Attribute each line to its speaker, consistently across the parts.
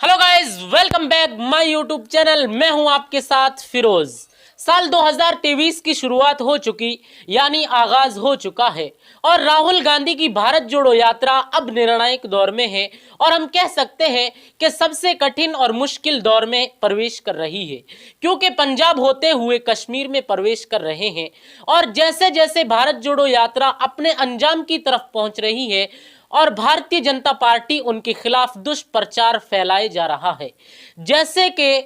Speaker 1: Hello guys, welcome back my YouTube channel. मैं हूं आपके साथ फिरोज। साल 2023 की शुरुआत हो चुकी, यानी आगाज हो चुका है और राहुल गांधी की भारत जोड़ो यात्रा अब निर्णायक दौर में है और हम कह सकते हैं कि सबसे कठिन और मुश्किल दौर में प्रवेश कर रही है, क्योंकि पंजाब होते हुए कश्मीर में प्रवेश कर रहे हैं और जैसे जैसे भारत जोड़ो यात्रा अपने अंजाम की तरफ पहुंच रही है और भारतीय जनता पार्टी उनके खिलाफ दुष्प्रचार फैलाए जा रहा है। जैसे कि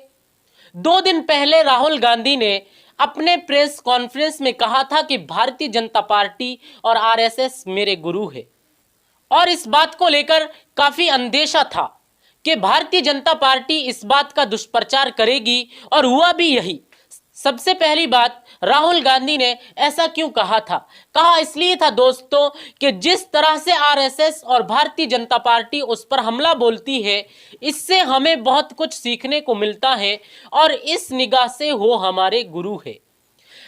Speaker 1: 2 दिन पहले राहुल गांधी ने अपने प्रेस कॉन्फ्रेंस में कहा था कि भारतीय जनता पार्टी और आरएसएस मेरे गुरु है और इस बात को लेकर काफी अंदेशा था कि भारतीय जनता पार्टी इस बात का दुष्प्रचार करेगी और हुआ भी यही। सबसे पहली बात, राहुल गांधी ने ऐसा क्यों कहा था? कहा इसलिए था दोस्तों कि जिस तरह से आरएसएस और भारतीय जनता पार्टी उस पर हमला बोलती है, इससे हमें बहुत कुछ सीखने को मिलता है और इस निगाह से वो हमारे गुरु है।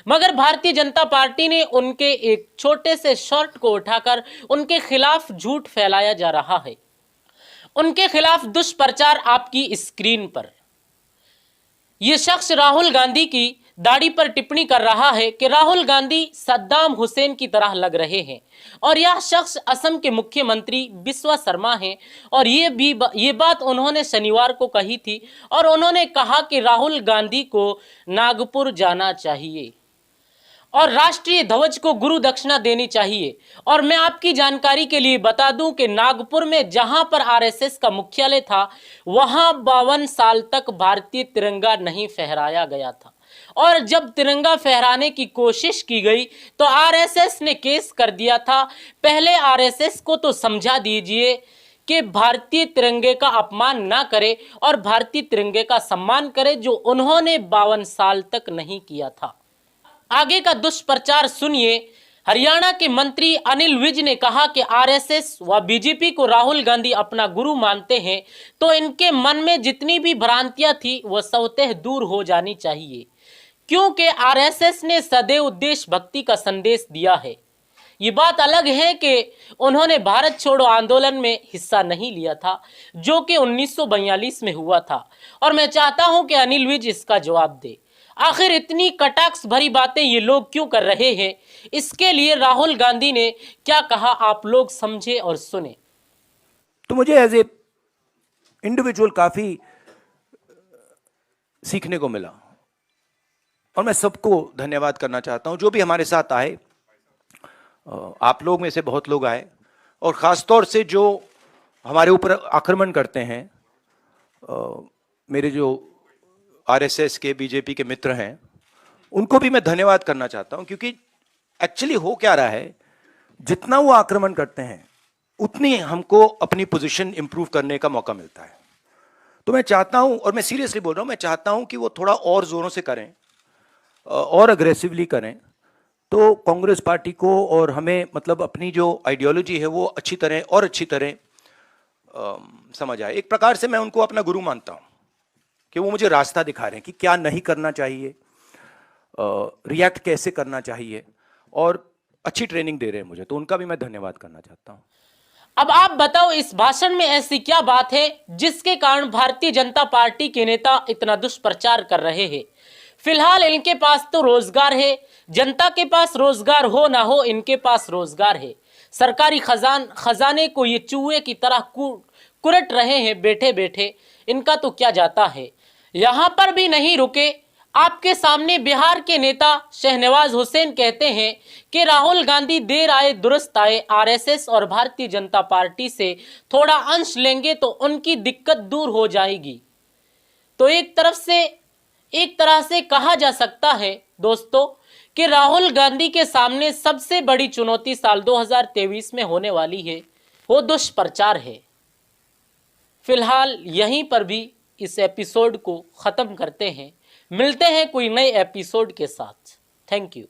Speaker 1: मगर भारतीय जनता पार्टी ने उनके एक छोटे से शॉर्ट को उठाकर उनके खिलाफ झूठ फैलाया जा रहा है। उनके खिलाफ दुष्प्रचार आपकी स्क्रीन पर। यह शख्स राहुल गांधी की दाढ़ी पर टिप्पणी कर रहा है कि राहुल गांधी सद्दाम हुसैन की तरह लग रहे हैं और यह शख्स असम के मुख्यमंत्री बिस्वा शर्मा हैं और ये बात उन्होंने शनिवार को कही थी और उन्होंने कहा कि राहुल गांधी को नागपुर जाना चाहिए और राष्ट्रीय ध्वज को गुरु दक्षिणा देनी चाहिए। और मैं आपकी जानकारी के लिए बता दूं कि नागपुर में जहां पर आरएसएस का मुख्यालय था, वहां 52 साल तक भारतीय तिरंगा नहीं फहराया गया था और जब तिरंगा फहराने की कोशिश की गई तो आरएसएस ने केस कर दिया था। पहले आरएसएस को तो समझा दीजिए कि भारतीय तिरंगे का अपमान ना करे और भारतीय तिरंगे का सम्मान करे, जो उन्होंने 52 साल तक नहीं किया था। आगे का दुष्प्रचार सुनिए। हरियाणा के मंत्री अनिल विज ने कहा कि आरएसएस व बीजेपी को राहुल गांधी अपना गुरु मानते हैं तो इनके मन में जितनी भी भ्रांतियां थी वह स्वतः दूर हो जानी चाहिए, क्योंकि आरएसएस ने सदैव देशभक्ति का संदेश दिया है। ये बात अलग है कि उन्होंने भारत छोड़ो आंदोलन में हिस्सा नहीं लिया था, जो कि 1942 में हुआ था, और मैं चाहता हूं कि अनिल विज इसका जवाब दे। आखिर इतनी कटाक्ष भरी बातें ये लोग क्यों कर रहे हैं? इसके लिए राहुल गांधी ने क्या कहा, आप लोग समझे और सुने।
Speaker 2: तो मुझे एज ए इंडिविजुअल काफी सीखने को मिला और मैं सबको धन्यवाद करना चाहता हूं जो भी हमारे साथ आए। आप लोग में से बहुत लोग आए और खासतौर से जो हमारे ऊपर आक्रमण करते हैं, मेरे जो आरएसएस के बीजेपी के मित्र हैं, उनको भी मैं धन्यवाद करना चाहता हूं, क्योंकि एक्चुअली हो क्या रहा है, जितना वो आक्रमण करते हैं उतनी हमको अपनी पोजीशन इंप्रूव करने का मौका मिलता है। तो मैं चाहता हूं, और मैं सीरियसली बोल रहा हूं, मैं चाहता हूं कि वो थोड़ा और जोरों से करें और अग्रेसिवली करें, तो कांग्रेस पार्टी को और हमें मतलब अपनी जो आइडियोलॉजी है वो अच्छी तरह समझ आए। एक प्रकार से मैं उनको अपना गुरु मानता हूं कि वो मुझे रास्ता दिखा रहे हैं कि क्या नहीं करना चाहिए, रिएक्ट कैसे करना चाहिए, और अच्छी ट्रेनिंग दे रहे हैं मुझे, तो उनका भी मैं धन्यवाद करना चाहता हूं।
Speaker 1: अब आप बताओ, इस भाषण में ऐसी क्या बात है जिसके कारण भारतीय जनता पार्टी के नेता इतना दुष्प्रचार कर रहे हैं? फिलहाल इनके पास तो रोजगार है, जनता के पास रोजगार हो ना हो, इनके पास रोजगार है। सरकारी खजाने को ये चूहे की तरह कुरट रहे हैं बैठे बैठे, इनका तो क्या जाता है। यहां पर भी नहीं रुके, आपके सामने बिहार के नेता शहनवाज हुसैन कहते हैं कि राहुल गांधी देर आए दुरुस्त आए, आरएसएस और भारतीय जनता पार्टी से थोड़ा अंश लेंगे तो उनकी दिक्कत दूर हो जाएगी। तो एक तरह से कहा जा सकता है दोस्तों कि राहुल गांधी के सामने सबसे बड़ी चुनौती साल 2023 में होने वाली है, वो दुष्प्रचार है। फिलहाल यहीं पर भी इस एपिसोड को खत्म करते हैं, मिलते हैं कोई नए एपिसोड के साथ। Thank you.